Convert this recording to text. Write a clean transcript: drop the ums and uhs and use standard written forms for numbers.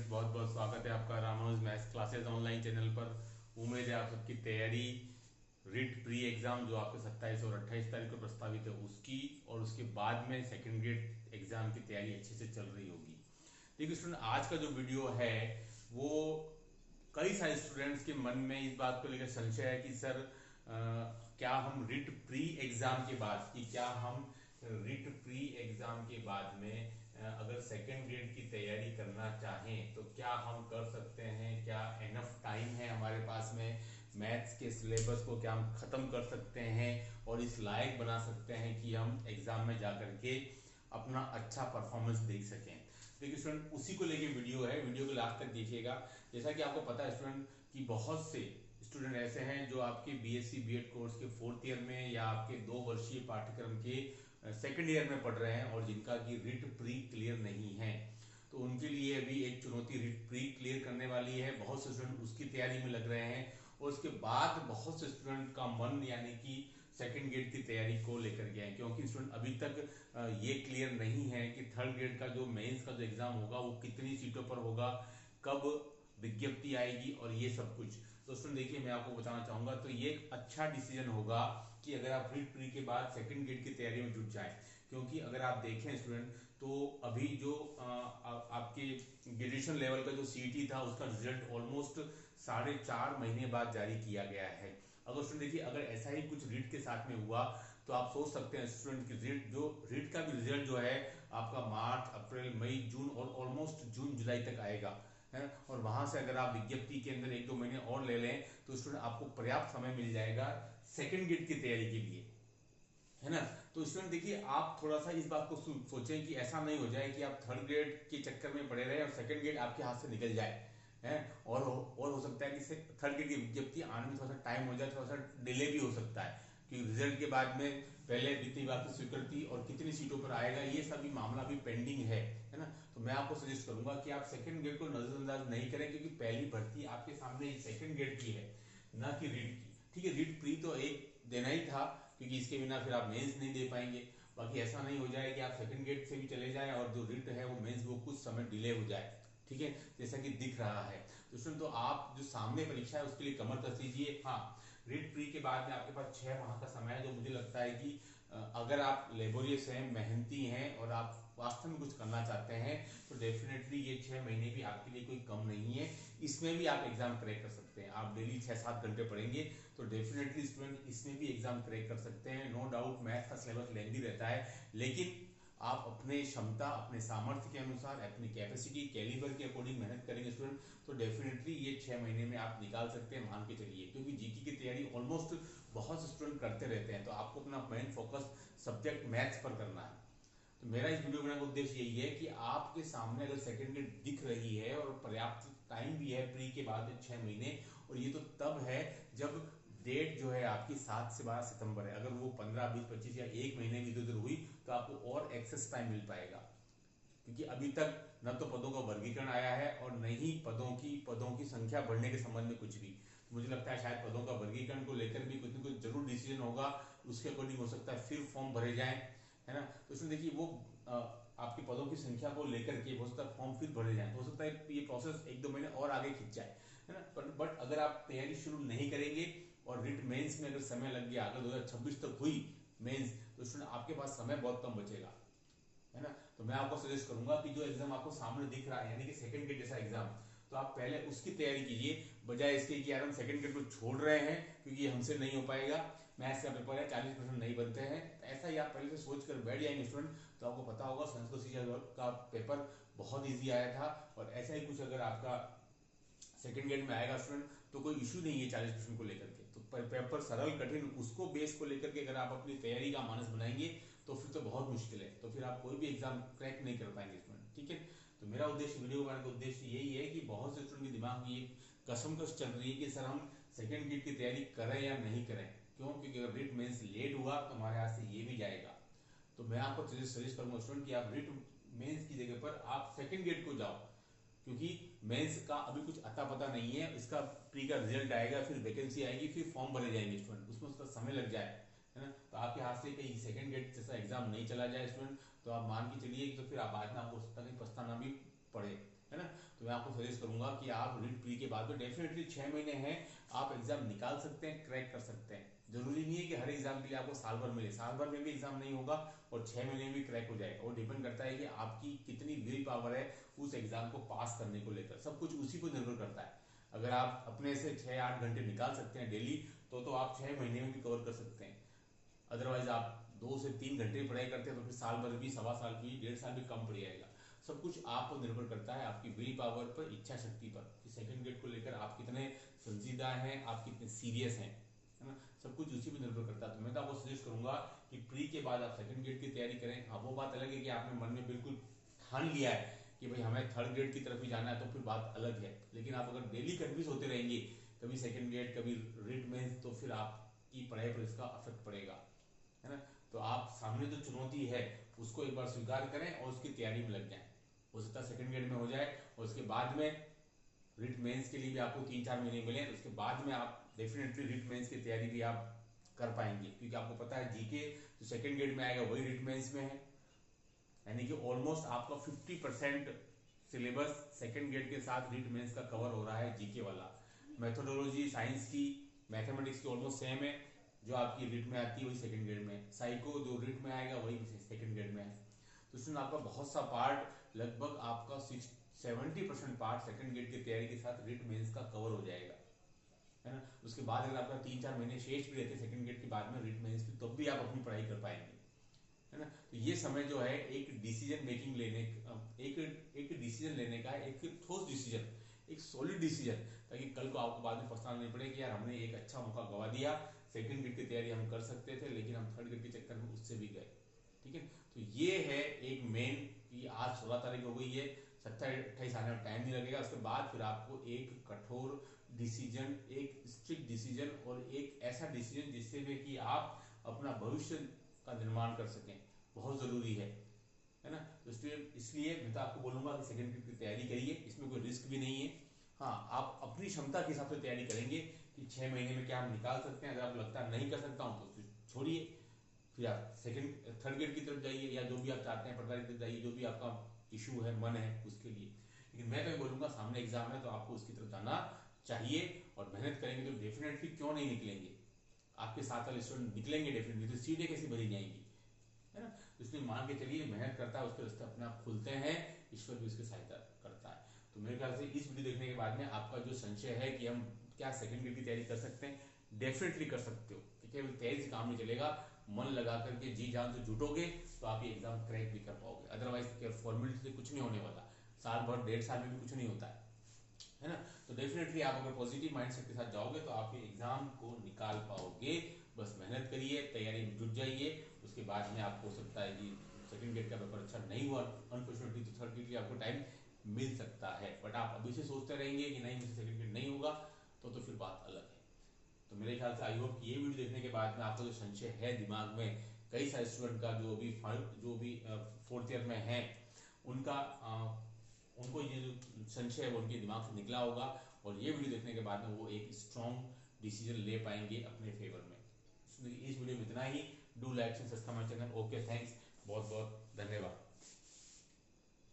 Students, बहुत बहुत स्वागत है आपका Ramanuj maths classes online channel पर। उम्मीद है आप सबकी तैयारी रिट प्री एग्जाम जो आपके 27 और 28 तारीख को प्रस्तावित है उसकी और उसके बाद में सेकंड ग्रेड एग्जाम की तैयारी अच्छे से चल रही होगी। देखिए स्टूडेंट, आज का जो वीडियो है वो कई सारे स्टूडेंट्स के मन में इस बात को लेकर संशय है कि सर क्या हम रिट प्री एग्जाम के बाद रिट प्री एग्जाम के बाद में अगर सेकेंड ग्रेड की तैयारी करना चाहें तो क्या हम कर सकते हैं, क्या एनफ टाइम है हमारे पास में, मैथ्स के सिलेबस को क्या हम खत्म कर सकते हैं और इस लायक बना सकते हैं कि हम एग्जाम में जाकर के अपना अच्छा परफॉर्मेंस देख सकें। देखिए स्टूडेंट, उसी को लेके वीडियो है, वीडियो को लास्ट तक देखिएगा। जैसा कि आपको पता है स्टूडेंट कि बहुत से स्टूडेंट ऐसे हैं जो आपके बीएससी बीएड कोर्स के 4th ईयर में या आपके 2 वर्षीय पाठ्यक्रम के सेकंड ईयर में पढ़ रहे हैं और जिनका की रिट प्री क्लियर नहीं है। तो उनके लिए अभी एक चुनौती रिट प्री क्लियर करने वाली है। बहुत से स्टूडेंट उसकी तैयारी में लग रहे हैं और उसके बाद बहुत से स्टूडेंट का मन यानी कि सेकंड ग्रेड की तैयारी को लेकर गए हैं, क्योंकि स्टूडेंट अभी तक ये क्लियर नहीं है कि थर्ड ग्रेड का जो मेंस का जो एग्जाम होगा वो कितनी सीटों पर होगा, कब विज्ञप्ति आएगी और ये सब कुछ। तो स्टूडेंट देखिए, मैं आपको बताना चाहूंगा तो ये एक अच्छा डिसीजन होगा कि अगर आप रिट प्री के बाद सेकंड ग्रेड की तैयारी में जुट जाएं, क्योंकि अगर आप देखें स्टूडेंट तो अभी जो आपके ग्रेजुएशन लेवल का जो सीईटी था उसका रिजल्ट ऑलमोस्ट 4.5 महीने बाद जारी किया गया है। अगर स्टूडेंट देखिए, अगर ऐसा ही कुछ रीट के साथ में हुआ तो आप सोच सकते हैं स्टूडेंट की रीट का भी रिजल्ट जो है आपका मार्च अप्रैल मई जून और ऑलमोस्ट जून जुलाई तक आएगा है। और वहां से अगर आप विज्ञप्ति के अंदर 1-2 महीने और ले लें तो स्टूडेंट आपको पर्याप्त समय मिल जाएगा सेकंड ग्रेड की तैयारी के लिए, है ना। तो स्टूडेंट देखिए, आप थोड़ा सा इस बात को सोचें कि ऐसा नहीं हो जाए कि आप थर्ड ग्रेड के चक्कर में पड़े रहे और सेकंड ग्रेड आपके हाथ से निकल जाए है। और हो सकता है कि थर्ड ग्रेड की विज्ञप्ति आने में थोड़ा सा टाइम हो जाए, थोड़ा सा डिले भी हो सकता है कि रिजल्ट के बाद में पहले द्वितीय बार की स्वीकृति और कितनी सीटों पर आएगा ये सभी मामला भी पेंडिंग है ना। तो मैं आपको सजेस्ट करूंगा कि आप सेकंड ग्रेड को नजरअंदाज नहीं करें, क्योंकि पहली भर्ती आपके सामने सेकंड ग्रेड की है, ना कि रीट की। ठीक है, रीट प्री तो एक देना ही था क्योंकि इसके बिना फिर आप मेंस नहीं दे पाएंगे। बाकी ऐसा नहीं हो जाए कि आप सेकंड ग्रेड से भी चले जाएं और जो रीट है वो मेंस वो कुछ समय डिले हो जाए, ठीक है, जैसा कि दिख रहा है। तो स्टूडेंट, तो आप जो सामने परीक्षा है उसके लिए कमर कस लीजिए। हाँ, रीट प्री के बाद में आपके पास 6 माह का समय है, जो मुझे लगता है कि अगर आप लेबोरियस हैं, मेहनती हैं और आप वास्तव में कुछ करना चाहते हैं तो डेफिनेटली ये 6 महीने भी आपके लिए कोई कम नहीं है। इसमें भी आप एग्जाम क्रैक कर सकते हैं। आप डेली 6-7 घंटे पढ़ेंगे तो डेफिनेटली स्टूडेंट इसमें भी एग्जाम क्रैक कर सकते हैं। नो डाउट मैथ का सिलेबस लेंथी रहता है, लेकिन आप अपने क्षमता, अपने सामर्थ्य के अनुसार, अपनी कैपेसिटी कैलिबर के अकॉर्डिंग मेहनत करेंगे स्टूडेंट तो डेफिनेटली ये 6 महीने में आप निकाल सकते हैं, मान के चलिए। क्योंकि जीके की तैयारी ऑलमोस्ट बहुत से स्टूडेंट करते रहते हैं, तो आपको अपना मेन फोकस सब्जेक्ट मैथ्स पर करना है। तो मेरा इस वीडियो बनाने का उद्देश्य यही है कि आपके सामने अगर सेकंड ग्रेड दिख रही है और पर्याप्त टाइम भी है प्री के बाद 6 महीने, और ये तो तब है जब डेट जो है आपकी 7 से 12 सितंबर है। अगर वो 15, 20, 25 या 1 महीने भी इधर उधर हुई तो आपको और एक्सेस टाइम मिल पाएगा, क्योंकि अभी तक न तो पदों का वर्गीकरण आया है और न ही पदों की संख्या बढ़ने के संबंध में कुछ भी। तो मुझे लगता है शायद पदों का वर्गीकरण को लेकर भी कुछ न कुछ जरूर डिसीजन होगा, उसके अकॉर्डिंग हो सकता है फिर फॉर्म भरे जाएं, है ना। तो इसमें देखिए वो आपके पदों की संख्या को लेकर के हो सकता है फॉर्म फिर भरे जाए, तो हो सकता है ये प्रोसेस 1-2 महीने और आगे खिंच जाए, है ना। बट अगर आप तैयारी शुरू नहीं करेंगे और रिट मेंस में अगर समय लग गया, अगर 2026 तक हुई मेंस, तो स्टूडेंट आपके पास समय बहुत कम बचेगा, है ना। तो मैं आपको सजेस्ट करूंगा कि जो एग्जाम आपको सामने दिख रहा है यानी कि सेकंड ग्रेड जैसा एग्जाम, तो आप पहले उसकी तैयारी कीजिए, बजाय इसके कि यार हम सेकंड ग्रेड को छोड़ रहे हैं क्योंकि ये हमसे नहीं हो पाएगा, मैथ्स का पेपर है 40% नहीं बनते हैं। तो ऐसा ही आप पहले से सोच कर बैठ जाएंगे स्टूडेंट तो आपको पता होगा संस्कृत शिक्षा का पेपर बहुत ईजी आया था, और ऐसा ही कुछ अगर आपका सेकंड ग्रेड में आएगा स्टूडेंट तो कोई इशू नहीं है 40% को लेकर के। तो पेपर सरल कठिन उसको बेस को लेकर के अगर आप अपनी तैयारी का मानस बनाएंगे तो फिर तो बहुत मुश्किल है, तो फिर आप कोई भी एग्जाम क्रैक नहीं कर पाएंगे स्टूडेंट, ठीक है। तो मेरा उद्देश्य वीडियो बनाने का उद्देश्य यही है कि बहुत से स्टूडेंट के दिमाग में ये कसमकस चल रही है कि सर हम सेकंड ग्रेड की तैयारी करें या नहीं करें, क्यों, क्योंकि अगर रिट मेंस लेट हुआ तो हमारे हाथ से ये भी जाएगा। तो मैं आपको सजेस्ट करूंगा स्टूडेंट कि आप रिट मेंस की जगह पर आप सेकंड ग्रेड को जाओ, क्योंकि मेंस का अभी कुछ अता पता नहीं है। इसका प्री का रिजल्ट आएगा, फिर वैकेंसी आएगी, फिर फॉर्म भरे जाएंगे स्टूडेंट, उसमें उसका समय लग जाए, है ना। तो आपके हाथ से कहीं सेकंड ग्रेड जैसा एग्जाम नहीं चला जाए स्टूडेंट, तो आप मान के चलिए तो फिर आप बाद में आपको पछताना भी पड़े, है ना। तो मैं आपको सजेस्ट करूंगा कि आप रीट प्री के बाद में डेफिनेटली 6 महीने हैं, आप एग्जाम निकाल सकते हैं, क्रैक कर सकते हैं। जरूरी नहीं है कि हर एग्जाम के लिए आपको साल भर मिले, साल भर में भी एग्जाम नहीं होगा और 6 महीने में भी क्रैक हो जाएगा। वो डिपेंड करता है कि आपकी कितनी विल पावर है उस एग्जाम को पास करने को लेकर, सब कुछ उसी को निर्भर करता है। अगर आप अपने से 6-8 घंटे निकाल सकते हैं डेली तो आप 6 महीने में भी कवर कर सकते हैं। अदरवाइज आप 2 से 3 घंटे पढ़ाई करते हैं तो फिर साल भर भी, सवा साल भी, 1.5 साल भी कम पड़ जाएगा। सब कुछ आप पर निर्भर करता है, आपकी विल पावर पर, इच्छा शक्ति पर, कि सेकंड ग्रेड को लेकर आप कितने संजीदा हैं, आप कितने सीरियस हैं, है ना। सब कुछ उसी पर निर्भर करता है। तो मैं तो आपको सजेस्ट करूंगा कि प्री के बाद आप सेकंड ग्रेड की तैयारी करें। हाँ, वो बात अलग है कि आपने मन में बिल्कुल ठान लिया है कि भाई हमें थर्ड ग्रेड की तरफ ही जाना है, तो फिर बात अलग है। लेकिन आप अगर डेली कंफ्यूज होते रहेंगे, कभी सेकंड ग्रेड कभी रिट में, तो फिर आपकी पढ़ाई पर इसका इफेक्ट पड़ेगा, है ना। तो आप सामने जो चुनौती है उसको एक बार स्वीकार करें और उसकी तैयारी में लग जाएं। हो सकता है सेकंड ग्रेड में हो जाए और उसके बाद में रिट मेंस के लिए भी आपको 3-4 महीने मिले, तो उसके बाद में आप डेफिनेटली रिट मेंस की तैयारी भी आप कर पाएंगे। क्योंकि आपको पता है जीके जो सेकंड ग्रेड में आएगा वही रिट मेंस में है, यानी कि ऑलमोस्ट आपका 50% सिलेबस सेकंड ग्रेड के साथ रिट मेंस का कवर हो रहा है जीके वाला। मेथोडोलॉजी साइंस की, मैथमेटिक्स की ऑलमोस्ट सेम है, जो आपकी रिट में आती है वही सेकंड ग्रेड में। साइको जो रिट में आएगा वही सेकंड ग्रेड में है। तो इसमें आपका बहुत सा पार्ट, लगभग आपका 70% पार्ट सेकंड ग्रेड की तैयारी के साथ रिट मेंस का कवर हो जाएगा, है ना। उसके बाद अगर आपका 3-4 महीने शेष भी रहते सेकंड ग्रेड के बाद में रिट मेंस की, तब भी आप अपनी पढ़ाई कर पाएंगे, है ना। तो ये समय जो है एक डिसीजन मेकिंग लेने, एक डिसीजन लेने का, एक ठोस डिसीजन, एक सॉलिड डिसीजन, ताकि कल को आपको बाद में पछताना नहीं पड़े कि यार हमने एक अच्छा मौका गवा दिया, सेकंड ग्रेड की तैयारी हम कर सकते थे लेकिन हम थर्ड ग्रेड के चक्कर में उससे भी गए। ठीक है, तो ये है एक मेन कि आज 16 तारीख हो गई है, 27-28 आने में टाइम नहीं लगेगा। उसके बाद फिर आपको एक कठोर डिसीजन, एक स्ट्रिक्ट डिसीजन और एक ऐसा डिसीजन जिससे भी कि आप अपना भविष्य का निर्माण कर सकें, बहुत जरूरी है ना। तो इसलिए मैं तो आपको बोलूंगा कि सेकंड ग्रेड की तैयारी करिए, इसमें कोई रिस्क भी नहीं है। हाँ, आप अपनी क्षमता के हिसाब से तैयारी करेंगे कि 6 महीने में क्या हम निकाल सकते हैं। अगर आपको लगता है नहीं कर सकता हूँ तो छोड़िए, फिर आप थर्ड ग्रेड की तरफ जाइए, या जो भी आप चाहते हैं पटवारी की तरफ जाइए, जो भी आपका इशू है, मन है उसके लिए। लेकिन मैं तो ये बोलूंगा सामने एग्जाम है तो आपको उसकी तरफ जाना चाहिए, और मेहनत करेंगे तो डेफिनेटली क्यों नहीं निकलेंगे, आपके 7 साल स्टूडेंट निकलेंगे डेफिनेटली। तो सीटें कैसी भरी जाएंगी, है ना। तो इसलिए मान के चलिए, मेहनत करता है उसके रास्ते अपने आप खुलते हैं, ईश्वर भी उसकी सहायता करता है। तो मेरे ख्याल से इस वीडियो देखने के बाद में आपका जो संशय है कि हम क्या सेकंड ग्रेड की तैयारी कर सकते हैं, डेफिनेटली कर सकते हो। केवल तैयारी से काम नहीं चलेगा, मन लगा करके जी जान से जुटोगे तो आप ये एग्जाम क्रैक भी कर पाओगे। अदरवाइज फॉर्मेलिटी से कुछ नहीं होने वाला, साल भर 1.5 साल में भी कुछ नहीं होता है ना। तो डेफिनेटली आप अगर पॉजिटिव माइंडसेट के साथ जाओगे तो आप ये एग्जाम को निकाल पाओगे। बस मेहनत करिए, तैयारी में जुट जाइए। उसके बाद में आपको हो सकता है कि सेकंड ग्रेड का पेपर अच्छा नहीं हुआ अनफॉर्चुनेटली, तो थर्ड ग्रेड के लिए आपको टाइम मिल सकता है। बट आप अभी से सोचते रहेंगे कि नहीं मुझे सेकंड ग्रेड नहीं होगा, तो फिर बात अलग है। तो मेरे ख्याल से आई होप ये वीडियो देखने के बाद में आपका जो संशय है दिमाग में, कई सारे स्टूडेंट का जो भी 4th ईयर में है उनका उनको ये जो संशय है वो उनके दिमाग से निकला होगा, और ये वीडियो देखने के बाद में वो एक स्ट्रॉन्ग डिसीजन ले पाएंगे अपने फेवर में। इस वीडियो में इतना ही। Do like and subscribe my channel. Okay, thanks, बहुत बहुत धन्यवाद।